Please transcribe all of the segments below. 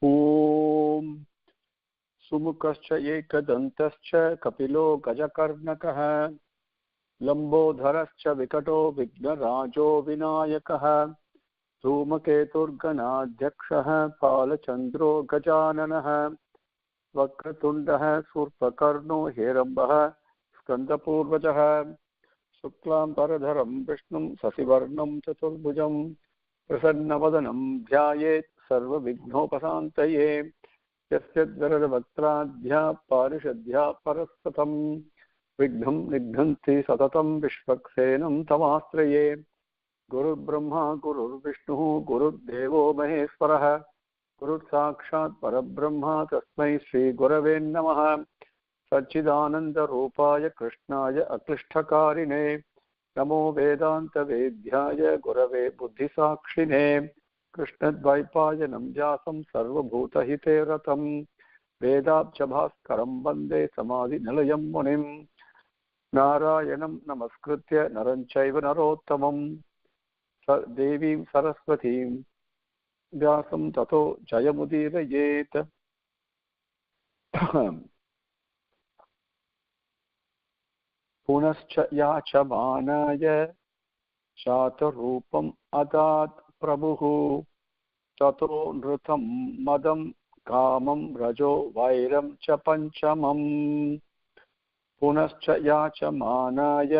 ॐ सुमुखश्च एकदन्तश्च कपिलो गजकर्णकः लम्बोदरश्च विकटो विघ्नराजो विनायकः धूमकेतुर्गणाध्यक्षः पालचन्द्रो गजाननः वक्रतुण्डः शूर्पकर्णो हेरम्बः स्कन्दपूर्वजः शुक्लाम्बरधरं विष्णुं शशिवर्णं चतुर्भुजं प्रसन्नवदनं ध्यायेत् सर्वविघ्नोपशान्तये यस्य वरदवक्त्राद्या पारिषद्या परस्पतं विघ्नं निघ्नन्ति सततं विश्वक्सेनं तमाश्रये गुरुर्ब्रह्मा गुरुर्विष्णुः गुरुर्देवो महेश्वरः गुरुसाक्षात् परब्रह्म तस्मै श्रीगुरवे नमः सच्चिदानन्दरूपाय कृष्णाय अक्लिष्टकारिणे नमो वेदान्तवेद्याय गुरवे बुद्धिसाक्षिणे कृष्णद्वैपायनं व्यासं सर्वभूतहिते रतं वेदाब्जभास्करं वन्दे समाधिनिलयं मुनिं नारायणं नमस्कृत्य नरं चैव नरोत्तमं देवीं सरस्वतीं व्यासं ततो जयमुदीरयेत्। पुनश्च याचमानाय चातरूपम् अदात् प्रभुः ततो नृतं मदं कामं रजो वैरं च पञ्चमम्। पुनश्च याचमानाय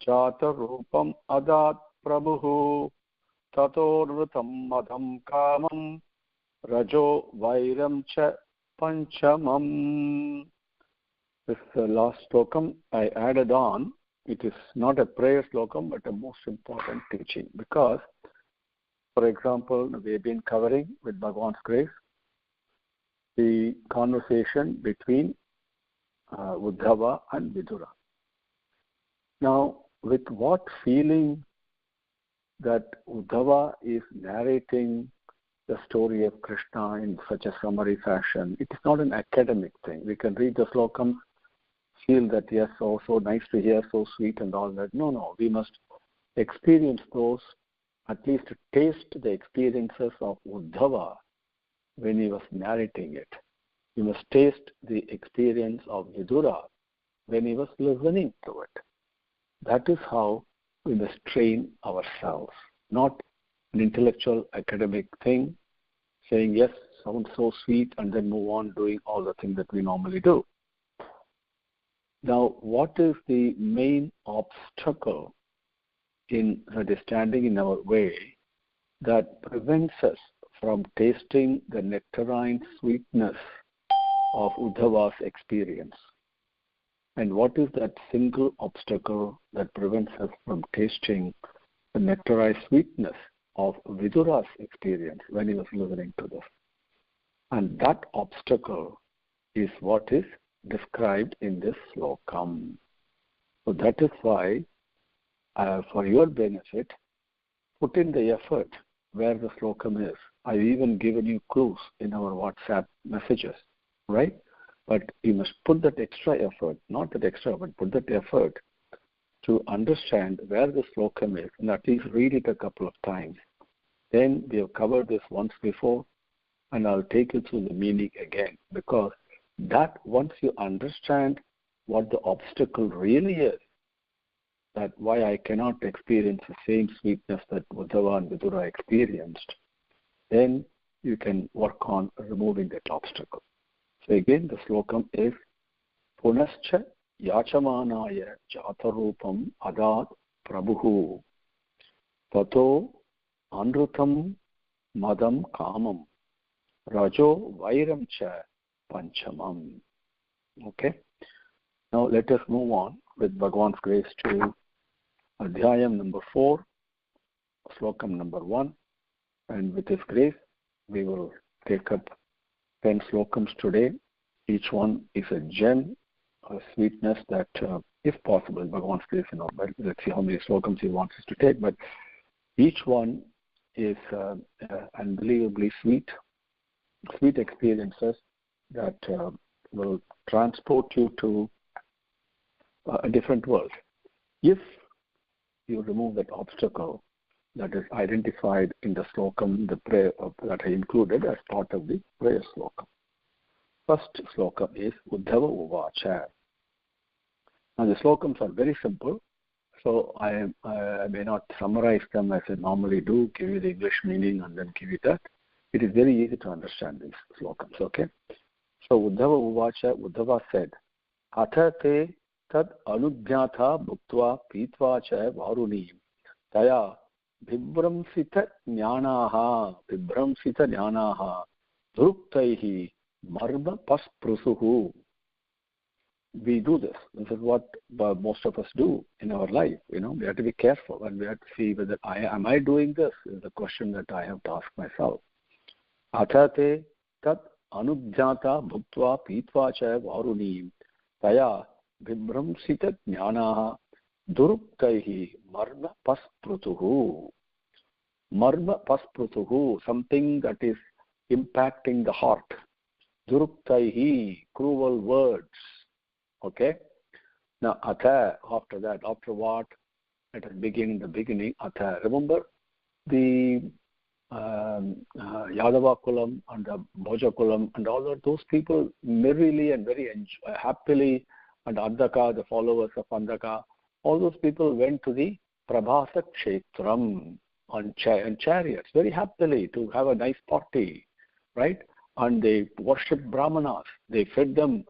चातरूपम् अदात् प्रभुः ततो नृतं मदं कामं रजो वैरं च पञ्चमम्. This last slokam I added on. It is not a prayer slokam but a most important teaching, because, for example, we have been covering with Bhagavan's grace the conversation between Uddhava and Vidura. Now, with what feeling that Uddhava is narrating the story of Krishna in such a summary fashion? It is not an academic thing. We can read the slokams, feel that yes, so nice to hear, so sweet and all that. No, we must experience those, at least taste the experiences of Uddhava when he was narrating it. We must taste the experience of Vidura when he was listening to it. That is how we must train ourselves, not an intellectual academic thing, saying yes, sounds so sweet, and then move on doing all the things that we normally do. Now, what is the main obstacle that is standing in our way that prevents us from tasting the nectarine sweetness of Uddhava's experience? And what is that single obstacle that prevents us from tasting the nectarine sweetness of Vidura's experience when he was listening to this? And that obstacle is what is described in this slokam. So that is why, for your benefit, put in the effort where the slokam is. I've even given you clues in our WhatsApp messages, right? But you must put that extra effort, not that extra, but put that effort to understand where the slokam is, and at least read it a couple of times. Then we have covered this once before, and I'll take you through the meaning again, because that once you understand what the obstacle really is, that why I cannot experience the same sweetness that Uddhava and Vidura experienced, then you can work on removing that obstacle. So again, the slokam is Punascha yachamanaya jatarupam adat prabhuhu tato anrutam madam kamam rajo vairam cha panchamam. Okay. Now let us move on with Bhagavan's grace to Adhyayam number 4, Slokam number 1, and with his grace we will take up 10 slokams today. Each one is a gem, a sweetness that, if possible, Bhagavan's grace, but let's see how many slokams he wants us to take, but each one is unbelievably sweet experiences that will transport you to a different world. If you remove that obstacle, that is identified in the slokam, the prayer that I included as part of the prayer slokam. First slokam is Uddhava Uvacha. Now the slokams are very simple, so I may not summarize them as I normally do, give you the English meaning and then give you that. It is very easy to understand these slokams, okay? So Uddhava Uvacha, Uddhava said, Atha te tad anujñātha bhuktva pītvā ca vāruṇīṃ taya vibramsita jnānāha dhuruktaihi marma pasprusuhu. We do this. This is what most of us do in our life. We have to be careful and we have to see whether am I doing this is the question that I have to ask myself. Atha te tad anujñātha bhuktva pītvā ca vāruṇīṃ taya vibramsita jnānāha dhuruktaihi marma pasprutuhu. Marma pasprutuhu, something that is impacting the heart. Dhuruktaihi, cruel words. Okay? Now, atha, after that, after what? At the beginning, atha. Remember the Yadava Kulam and the Bhoja Kulam and all of those people merrily and very happily, and Andaka, the followers of Andaka, all those people went to the Prabhasa Kshetram on chariots very happily to have a nice party, right? And they worshipped Brahmanas. They fed them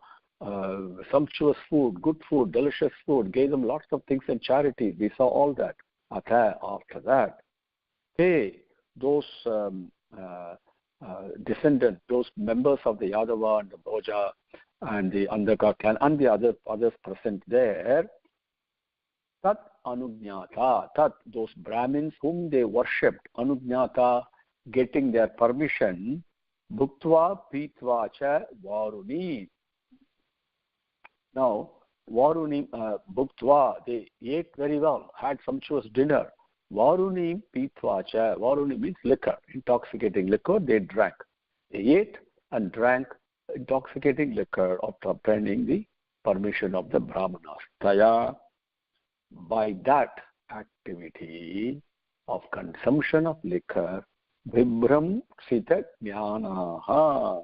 sumptuous food, good food, delicious food, gave them lots of things in charity. We saw all that. After that, hey, those descendants, those members of the Yadava and the Bhoja and the Andaka clan and the others present there, Tat Anujñātha, Tat, those Brahmins whom they worshipped, Anujñātha, getting their permission, Bhuktva Pītvā ca Vāruṇī. Now, Vāruṇī, Bhuktva, they ate very well, had sumptuous dinner. Vāruṇī Pītvā ca, Vāruṇī means liquor, intoxicating liquor, they drank. They ate and drank intoxicating liquor after obtaining the permission of the Brahmanas. Taya, by that activity of consumption of liquor, Vibram Sita Jnānāha,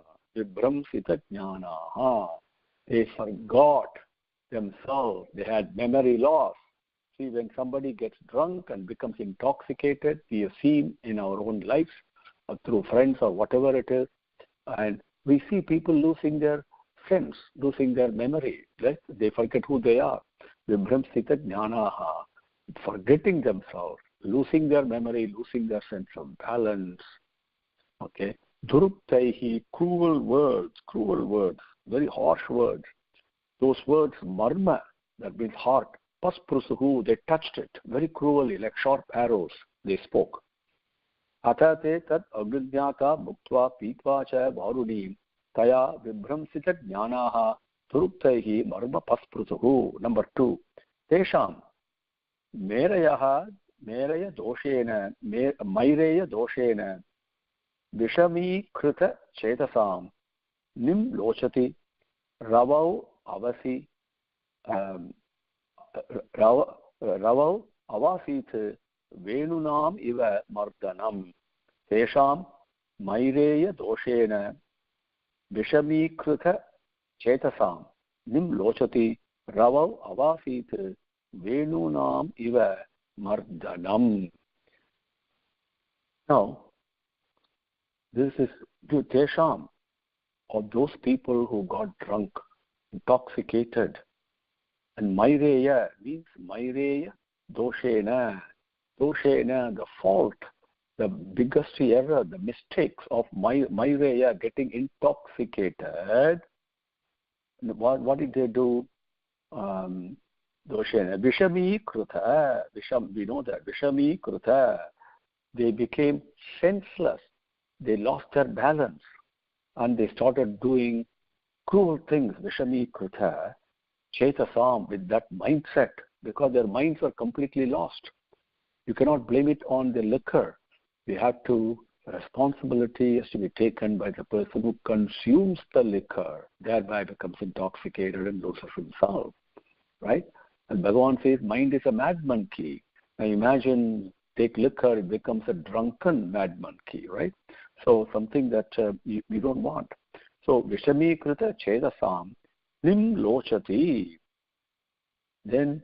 they forgot themselves, they had memory loss. See, when somebody gets drunk and becomes intoxicated, we have seen in our own lives, or through friends or whatever it is, and we see people losing their sense, losing their memory, right? They forget who they are. Vibramsita jnanaha, forgetting themselves, losing their memory, losing their sense of balance. Okay? Dhuruktaihi, cruel words, very harsh words. Those words, marma, that means heart. Pasprusuhu, they touched it very cruelly, like sharp arrows, they spoke. Atate tat agridyata bhuktva pītvā ca vāruṇīṃ taya vibramsita jnānāha dhuruktaihi marma pasprusuhu. Number 2, tesham maireya doshena vishamīkrita chetasam nim lochati ravau avasi ravau avasit venunam iva mardanam tesham maireya doshena vishamīkrita chetasam nim lochati ravau avasit venunam iva mardanam. Now, this is to tesham, of those people who got drunk, intoxicated. And maireya means maireya doshena. Doshena, the fault, the biggest error, the mistakes of maireya, getting intoxicated. What did they do? Doshena. Vishamīkrita. We know that. Vishamīkrita. They became senseless. They lost their balance. And they started doing cruel things. Vishamīkrita. Chetasam, with that mindset, because their minds were completely lost. You cannot blame it on the liquor. Responsibility has to be taken by the person who consumes the liquor, thereby becomes intoxicated and loses himself. Right? And Bhagavan says, mind is a mad monkey. Now imagine take liquor, it becomes a drunken mad monkey, right? So something that you don't want. So Vishamikrita Chedasam Nim Lochati. Then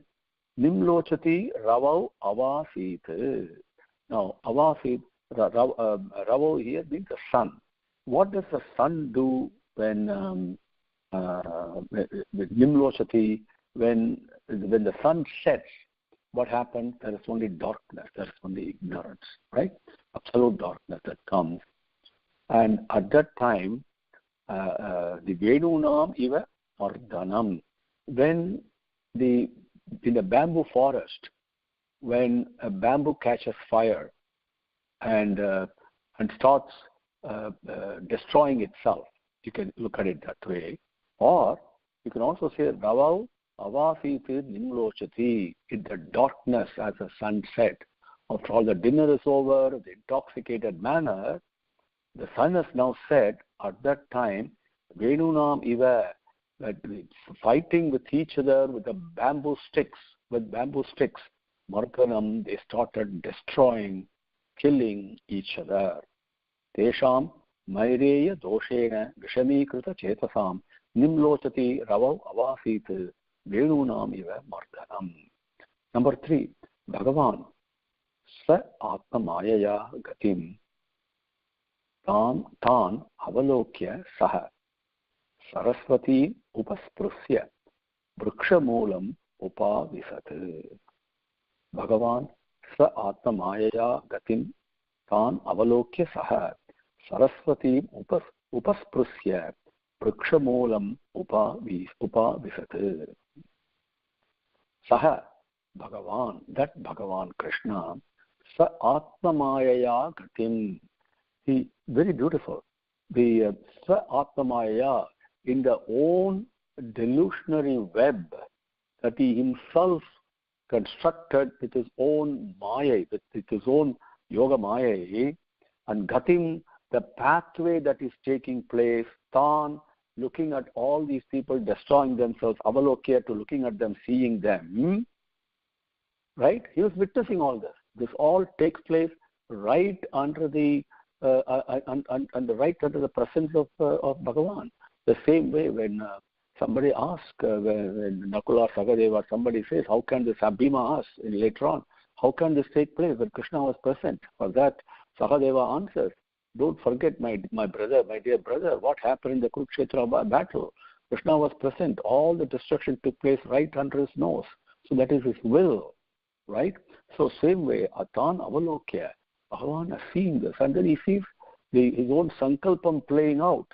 Nim Lochati Ravau Avasit. Now Avasit, Ravau here means the sun. What does the sun do when with Nim Lochati, when the sun sets? What happens? There is only darkness, there is only ignorance, right? Absolute darkness that comes. And at that time, the Venunam Iva Ardhanam, when in the bamboo forest, when a bamboo catches fire and starts destroying itself, you can look at it that way. Or you can also say Ravav Avasiti Nimlochati, in the darkness as a sunset. After all the dinner is over, the intoxicated manner, the sun has now set. At that time, Venunam Iva, fighting with each other with the bamboo sticks, Markanam, they started destroying, killing each other. Tesham Maireya Doshena Vishamikrita Chetasam Nimlochati Ravav Avasit Venunam Iva Mardhanam. Number 3, Bhagavan Sa Atmamayaya Gatim Tan Avalokya Saha Saraswati Upasprusya Vrikshamulam Upavisat. Bhagavan Sa Atmamayaya Gatim Tan Avalokya Saha Saraswati Upasprusya Vrikshamulam Upavisat. Saha, Bhagavan, that Bhagavan Krishna, Sa Atmamayaya Gatim. He, very beautiful. The Sa Atmamayaya, in the own delusionary web that he himself constructed with his own Maya, with his own Yoga Maya, and Gatim, the pathway that is taking place, Tan, looking at all these people destroying themselves, Avalokya, to looking at them, seeing them, right? He was witnessing all this. This all takes place right under the right under the presence of Bhagavan. The same way when somebody asks, when Nakula Sagadeva, somebody says, how can this, Bhima asks later on, how can this take place when Krishna was present? For that, Sahadeva answers, don't forget, my brother, my dear brother, what happened in the Kurukshetra battle. Krishna was present. All the destruction took place right under his nose. So that is his will, right? So same way, Attain Avalokya, Bhagavan has seen this, and then he sees his own sankalpam playing out.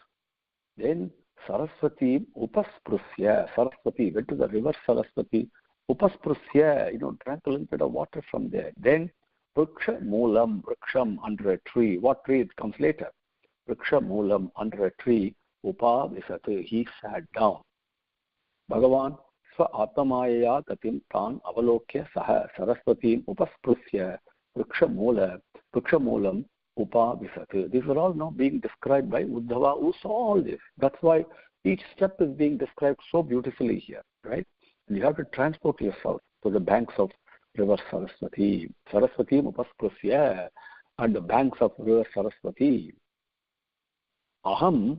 Then Saraswati Upasprusya, Saraswati went to the river Saraswati, Upasprusya, drank a little bit of water from there. Then Vriksha Moolam, Vriksham, under a tree. What tree? It comes later. Vriksha Moolam, under a tree, Upavisat, he sat down. Bhagavan Sva Atmaya Gatim Tan Avalokya Saha Saraswati Upasprusya Vriksha Moolam Upavisat. These are all now being described by Uddhava, who saw all this. That's why each step is being described so beautifully here, right? And you have to transport yourself to the banks of river Saraswati. Saraswati Upasprusya, at the banks of river Saraswati. Aham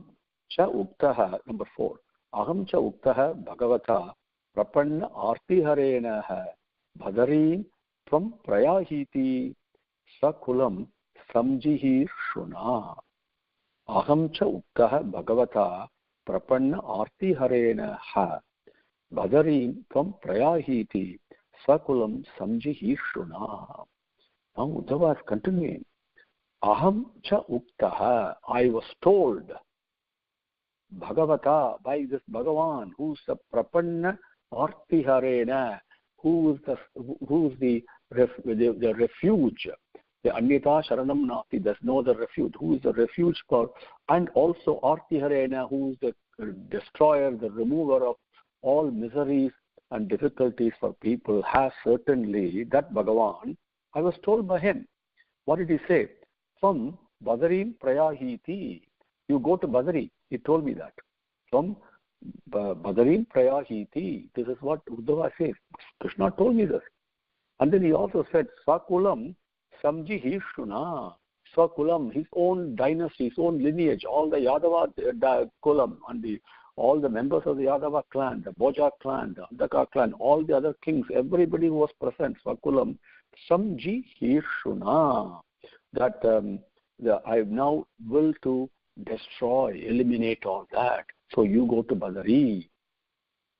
cha uktaha, number 4. Aham cha uktaha Bhagavata Prapanna Artiharenaha Bhadarim from Prayahiti Sakulam Samjihi Shuna. Aham cha uktaha Bhagavata Prapanna Artiharenaha Bhadarim from Prayahiti Sakulam Samjihi Shuna. Now Uddhava is continuing. Aham cha uktaha, I was told, Bhagavata, by this Bhagavan, who's the Prapanna Artiharena, who's the refuge, the Anyata Sharanam Nati, there's no other refuge, who is the refuge for, and also Artiharena, who is the destroyer, the remover of all miseries and difficulties for people, has certainly, that Bhagavan, I was told by him. What did he say? From Badarim Prayahiti. You go to Badari. He told me that. From Badarim Prayahiti. This is what Uddhava says. Krishna told me this. And then he also said, Sakulam Samjihishuna, Swakulam, his own dynasty, his own lineage, all the Yadava Kulam and all the members of the Yadava clan, the Boja clan, the Andaka clan, all the other kings, everybody who was present, Swakulam, Samjihishuna, that I now will to destroy, eliminate all that. So you go to Badari.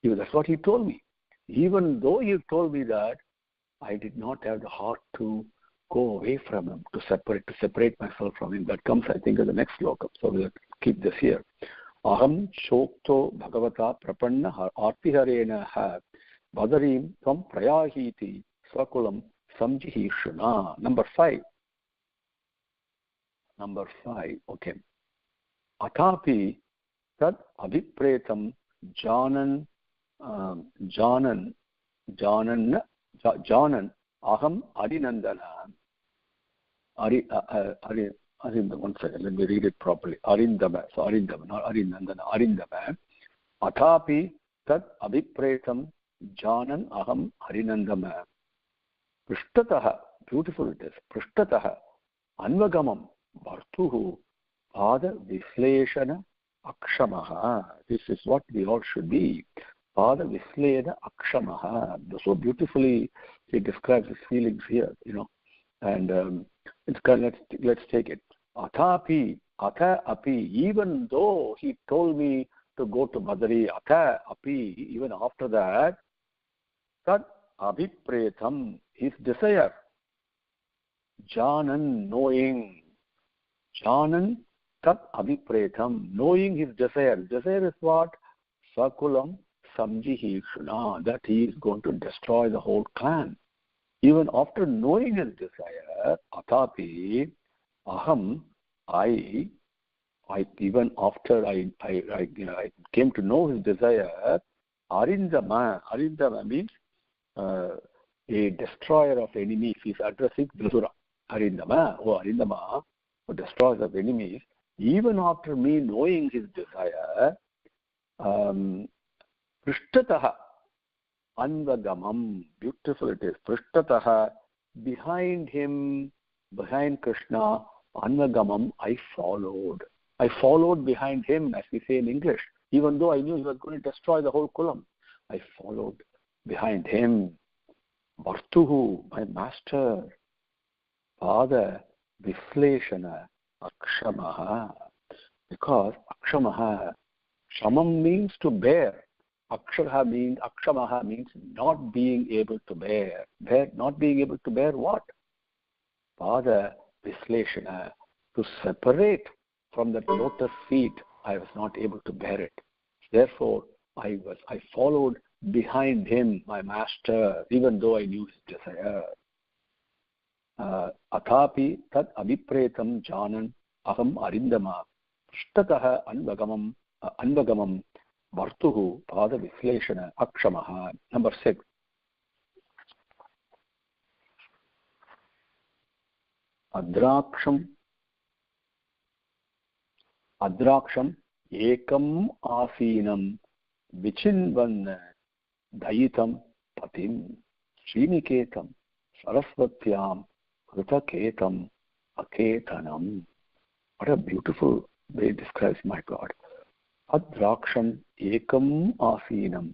That's what he told me. Even though he told me that, I did not have the heart to go away from him, to separate myself from him. That comes, I think, in the next slokam. So we'll keep this here. Aham chokto bhagavata prapanna artiharena ha badarim tvam prayahiti swakulam samjihishuna. Number 5. Okay. Atapi tad abhipretam janan aham arinandana one second, let me read it properly. Arindama, so Arindama, not Arinandana, Arindama. Atapi tad abhipretam janan aham harinandama. Prishtataha, beautiful it is, Prishtataha anvagamam vartuhu pada visleshana akshamaha. This is what we all should be. Pada visleda akshamaha. So beautifully he describes his feelings here, and let's take it. Atapi, even though he told me to go to Badari, even after that, tad abhipretam, his desire, janan, knowing, tad abhipretam, knowing his desire. Desire is what? Sakulam samjihishuna, that he is going to destroy the whole clan. Even after knowing his desire, atapi, aham, I even after I came to know his desire, arindama means a destroyer of enemies. He's addressing Drisura. Arindama, who destroys of enemies. Even after me knowing his desire, prishtataha anvagamam, beautiful it is. Prishtataha, behind him, behind Krishna, anvagamam, I followed behind him, as we say in English. Even though I knew he was going to destroy the whole kulam, I followed behind him. Vartuhu, my master. Pada visleshana akshamaha. Because akshamaha, shamam means to bear. Akshamaha means not being able to bear. Not being able to bear what? Pada visleshana, to separate from that lotus feet. I was not able to bear it. Therefore, I followed behind him, my master, even though I knew his desire. Atapi tad abhipretam janan aham arindama shtataha anvagamam vartuhu pada visleshana akshamaha. Number 6. Adraksham ekam asinam vichinvan dayitam patim sriniketam sarasvatyam kritaketam aketanam. What a beautiful way it describes my God. Adraksham ekam asinam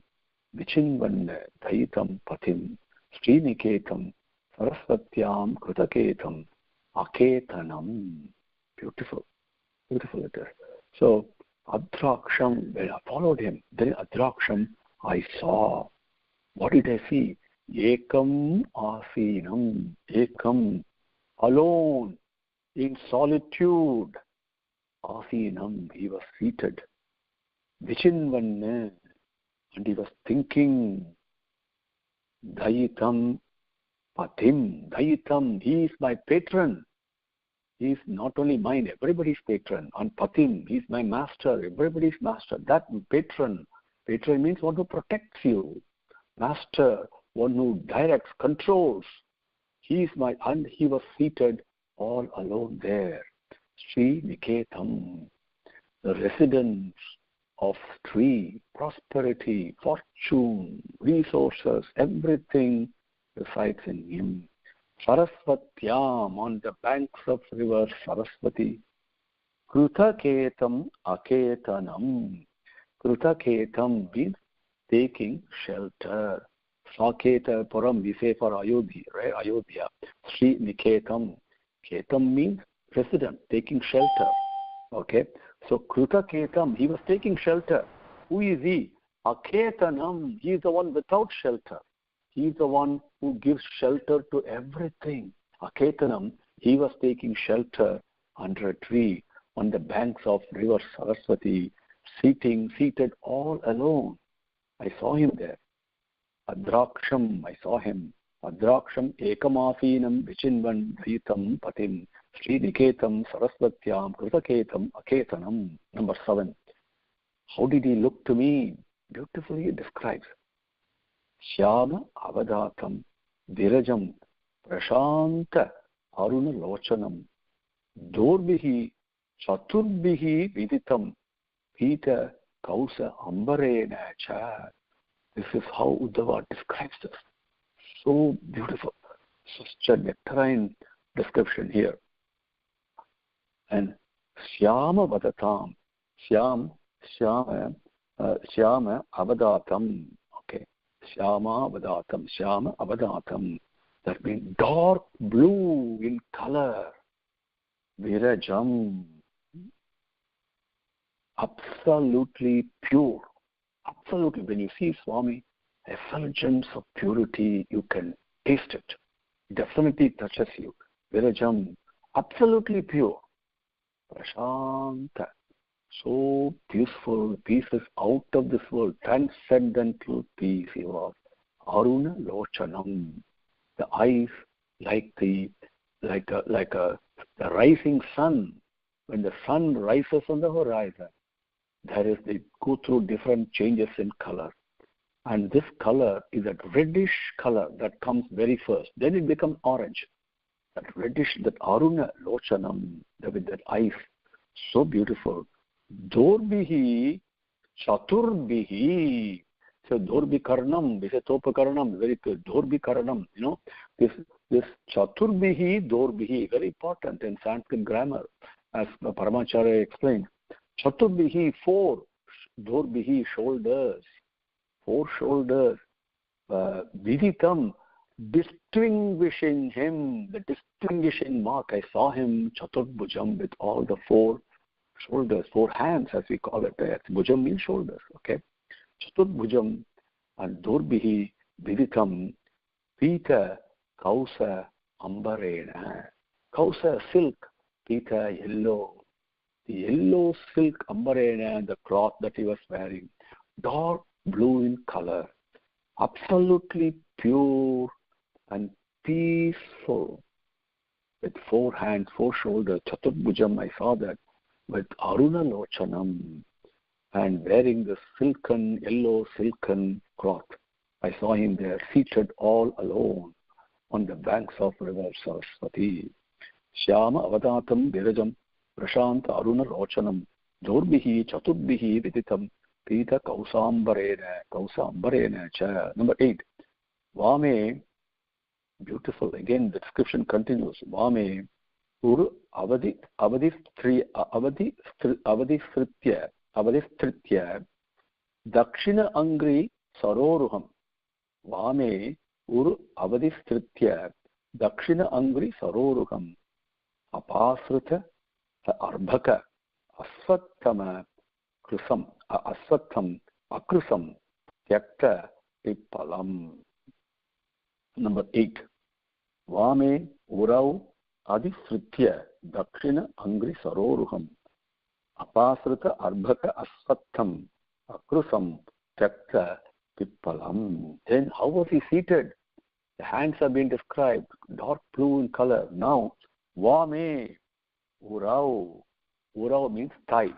vichinvan dayitam patim sriniketam sarasvatyam kritaketam aketanam. Beautiful it is. So Adraksham, when I followed him, then Adraksham I saw. What did I see? Ekam asinam. Ekam, alone, in solitude. Asinam, he was seated. Vichinvanne, and he was thinking. Dayitam patim. Dayitam, he is my patron. He is not only mine, everybody's patron. And patim, he is my master, everybody's master. That patron means one who protects you. Master, one who directs, controls. He is and he was seated all alone there. Sri Niketam, the residence of tree, prosperity, fortune, resources, everything resides in him. Saraswatyam, on the banks of river Saraswati. Krutaketam aketanam. Krutaketam means taking shelter. Saketa Puram, we say for Ayodhya, right? Ayodhya. Sri Niketam. Ketam means resident, taking shelter. Okay? So Krutaketam, he was taking shelter. Who is he? Aketanam, he is the one without shelter. He is the one who gives shelter to everything. Aketanam, he was taking shelter under a tree on the banks of river Saraswati, seated all alone. I saw him there. Adraksham, I saw him. Adraksham ekamasinam vichinvan dhitam patim Sriniketam Saraswatyam Krutaketam Aketanam. Number 7. How did he look to me? Beautifully it describes. Shyama avadatam virajam prashanta aruna lochanam dorbihi chaturbihi viditam pita kausa ambarena cha. This is how Uddhava describes this. So beautiful. Such a nectarine description here. And Shyama vadatam. Shyama avadatam. Okay. Shyama avadatam. That means dark blue in color. Virajam. Absolutely pure. Absolutely. When you see Swami, effulgence of purity, you can taste it. It definitely touches you. Virajam. Absolutely pure. Prashanta. So peaceful. Peace is out of this world. Transcendental peace he was. Aruna lochanam. The eyes like the rising sun. When the sun rises on the horizon, they go through different changes in color. And this color is a reddish color that comes very first. Then it becomes orange. That reddish, that Aruna Lochanam, with that eyes, so beautiful. Dorbihi Chaturbihi. So Dorbi Karnam, we say Topa Karnam, very good. Dorbi Karnam, this Chaturbihi, Dorbihi, very important in Sanskrit grammar, as Paramacharya explained. Chaturbihi, 4. Dorbihi, shoulders. 4 shoulders. Viditam, distinguishing him, the distinguishing mark. I saw him, Chaturbhujam, with all the 4 shoulders, 4 hands, as we call it. Bhujam means shoulders, okay? Chaturbhujam and Dorbihi, Viditam, Pita, Kausa, Ambarena. Kausa, silk, Pita, yellow. The yellow silk Ambarena, the cloth that he was wearing, dark blue in color, absolutely pure and peaceful, with 4 hands, 4 shoulders, Chaturbhujam, I saw that, with Aruna Lochanam, and wearing the yellow silken cloth. I saw him there, seated all alone on the banks of river Saraswati. Shyama avadatam virajam prashanta aruna lochanam dorbihi chaturbihi viditam pita kausambarena cha. Number 8. Vame, beautiful. Again, the description continues. Vame uru avadistritya dakshina angri saroruham. Vame uru avadistritya dakshina angri saroruham apasrita arbhaka aswattama aswattham akrusam tyakta pipalam. Number 8. Vame urau adisritya dakshina angri saroruham apasrita arbhaka aswattham akrusam tyakta pipalam. Then how was he seated? The hands have been described, dark blue in color. Now, Vame urau. Urau means thigh.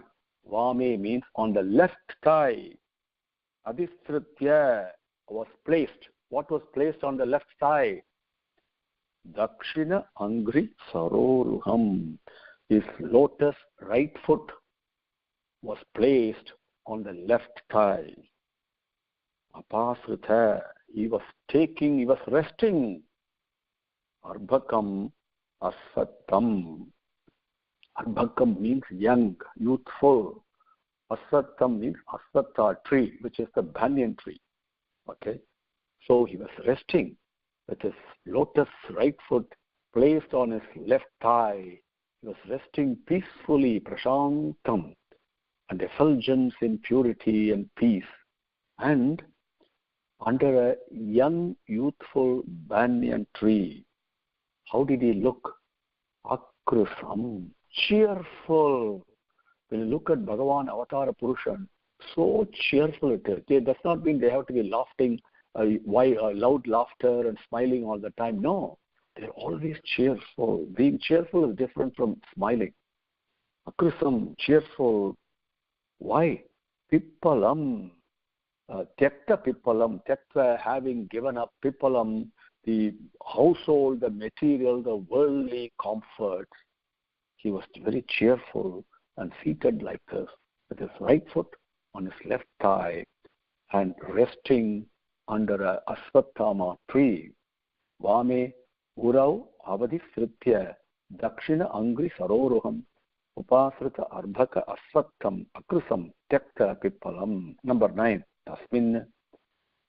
Vame means on the left thigh. Adistritya was placed. What was placed on the left thigh? Dakshina Angri Saroruham. His lotus right foot was placed on the left thigh. Apasrita. He was resting. Arbhakam Asattam. Arbhakam means young, youthful. Asattam means Asatha tree, which is the banyan tree. Okay? So he was resting with his lotus right foot placed on his left thigh. He was resting peacefully, prashantam, and effulgence in purity and peace. And under a young, youthful banyan tree, how did he look? Akrusam, cheerful. When you look at Bhagavan Avatar Purushan, so cheerful it is. It does not mean they have to be laughing, loud laughter and smiling all the time. No, they're always cheerful. Being cheerful is different from smiling. Akrusam, cheerful. Why? Pippalam, Tyakta Pippalam, Tyakta, having given up Pippalam, the household, the material, the worldly comforts. He was very cheerful and seated like this, with his right foot on his left thigh and resting under a Asvathama tree. Vame Urau Avadi Sritya Dakshina Angri Saroruham Upasrita Arbhaka Asvattam Akrusam Tyakta Pippalam. Number 9. Tasmin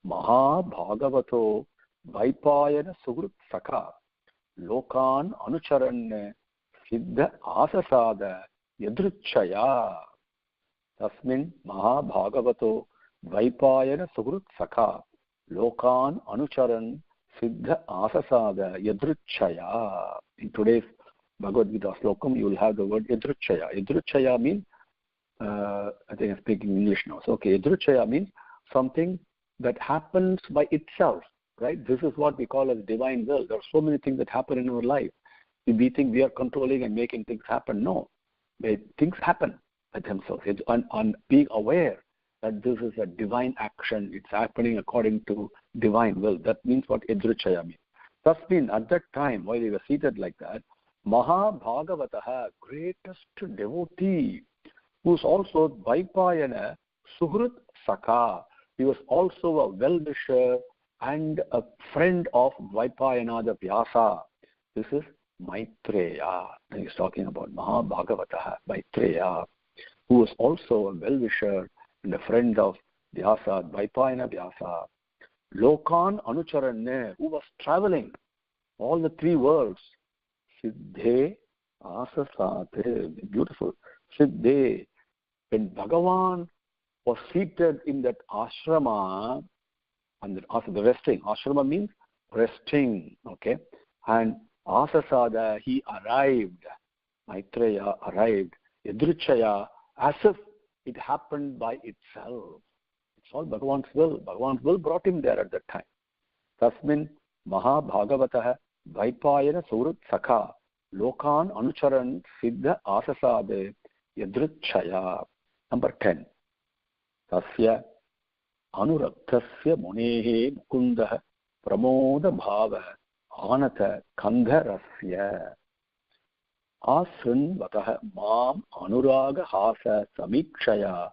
Maha Bhagavato Vaipayana Sugrut Saka Lokan Anucharan Siddha Asasada Yadruchaya. Tasmin Maha Bhagavato Vaipayana Sugrut Saka Lokan Anucharan Siddha Asasada Yadruchaya. In today's Bhagavad Gita Slokam, you will have the word Yadruchaya. Yadruchaya means, I think I'm speaking English now. So, okay, Yadruchaya means something that happens by itself, right? This is what we call as divine will. There are so many things that happen in our life. We think we are controlling and making things happen. No, things happen by themselves. On being aware that this is a divine action, it's happening according to divine will. That means what Yadruchaya means. Thus means at that time, while we were seated like that, Maha Bhagavataha, greatest devotee, who's also Vaipayana Suhrut Saka. He was also a well-wisher and a friend of Vaipayana the Vyasa. This is Maitreya. And he's talking about Maha Bhagavataha, Maitreya, who was also a well-wisher and a friend of Vyasa, Vaipayana Vyasa. Lokan Anucharanne, who was traveling all the three worlds. Siddhe Asasate, beautiful. Siddhe, when Bhagavan was seated in that ashrama, and the resting, ashrama means resting, okay? And Asasada, he arrived, Maitreya arrived, Yadruchaya, as if it happened by itself. It's all Bhagavan's will. Bhagavan's will brought him there at that time. Tasmin Maha Bhagavataha Vaipayana Surat Sakha Lokan Anucharan Siddha Asasade Yadruchaya. Number 10. Tasya Anuraktasya Munehe Mukundaha Pramoda Bhava Anata Kandharasya Asrin Vataha Mam Anuraga Hasa Samikshaya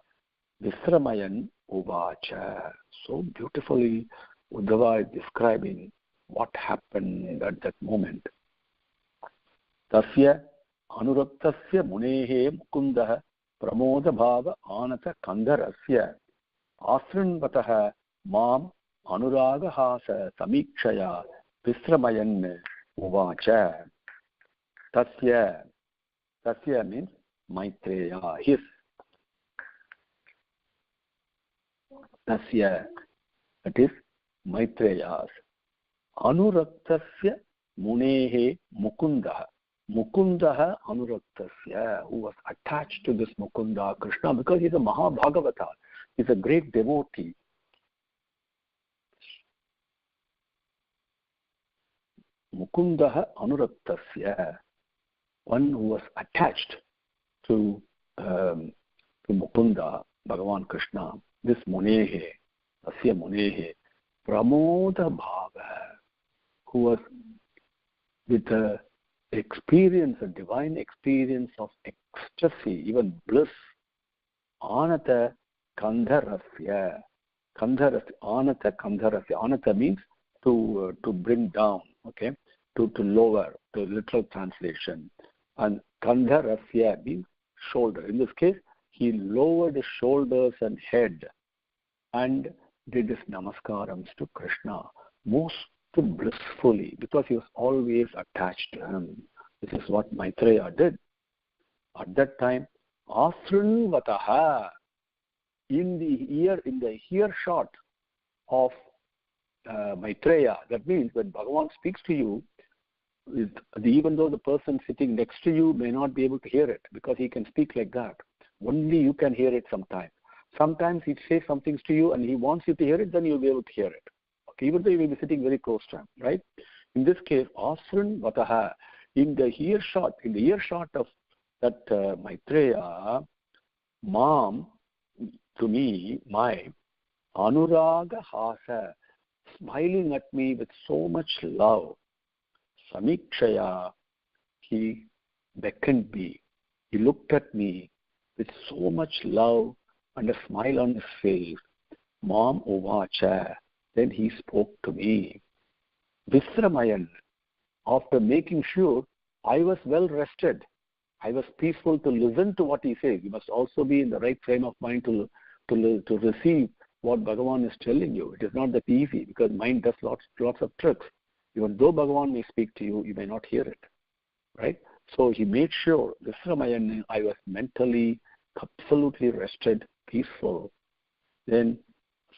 Visramayan Uvacha. So beautifully Uddhava is describing what happened at that moment. Tasya Anuraktasya Munehe Mukundaha Pramoda Bhava Anata Kandharasya Asrinvataha Mam Anuraga Hasa Samikshaya Visramayan Uvacha. Tasya means Maitreya, his. Tasya, that is Maitreya's. Anuraktasya Munehe Mukundaha. Mukundaha Anuraktasya, who was attached to this Mukunda, Krishna, because he's a Mahabhagavata. He's a great devotee. Mukundaha Anuraktasya, one who was attached to Mukunda, Bhagavan Krishna. This Munehe, Asya Munehe, Pramoda Bhava, who was with a experience, a divine experience of ecstasy, even bliss. Anata Kandharasya. Anata Kandharasya. Anata means to bring down. Okay. to lower, to literal translation. And Kandha Rasya means shoulder. In this case, he lowered his shoulders and head and did his namaskarams to Krishna most blissfully, because he was always attached to him. This is what Maitreya did. At that time, Asrinvataha, in the earshot of Maitreya, that means when Bhagavan speaks to you, even though the person sitting next to you may not be able to hear it, because he can speak like that. Only you can hear it sometimes. Sometimes he says some things to you and he wants you to hear it, then you'll be able to hear it. Okay, even though you may be sitting very close to him, right? In this case, Asran Vataha, in the earshot of that Maitreya, Mam, to me, my Anuraga Hasa, smiling at me with so much love. Samikshaya, he beckoned me. He looked at me with so much love and a smile on his face. Mam Uvacha, then he spoke to me. Visramayan, after making sure I was well rested, I was peaceful to listen to what he says. You must also be in the right frame of mind to receive what Bhagavan is telling you. It is not that easy, because mind does lots of tricks. Even though Bhagavan may speak to you, you may not hear it, right? So he made sure, Visramayan, I was mentally absolutely rested, peaceful. Then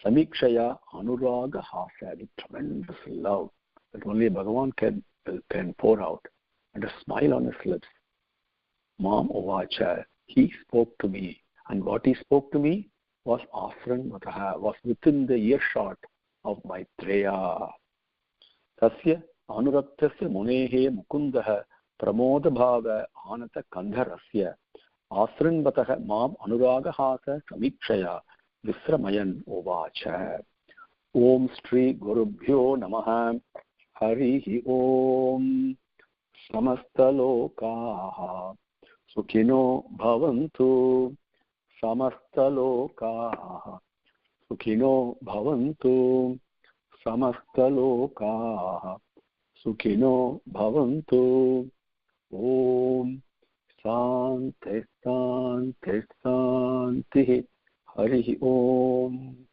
Samikshaya Anuraga Hasa, with tremendous love that only Bhagavan can pour out, and a smile on his lips. Mam Uvacha, he spoke to me, and what he spoke to me was Asran Vataha, was within the earshot of Maitreya. Tasya Anuraktasya Munehe Mukundaha Pramoda Bhava Anata Kandharasya Asran Vataha Mam Anuraga Hasa Samikshaya Visramayan Uvacha. Om Shri Gurubhyo Namaha. Harihi Om. Samastalokaha Sukhino Bhavantu. Samastalokaha Sukhino Bhavantu. Samastalokaha Sukhino Bhavantu. Om Shanti Shanti Shanti. Harihi Om.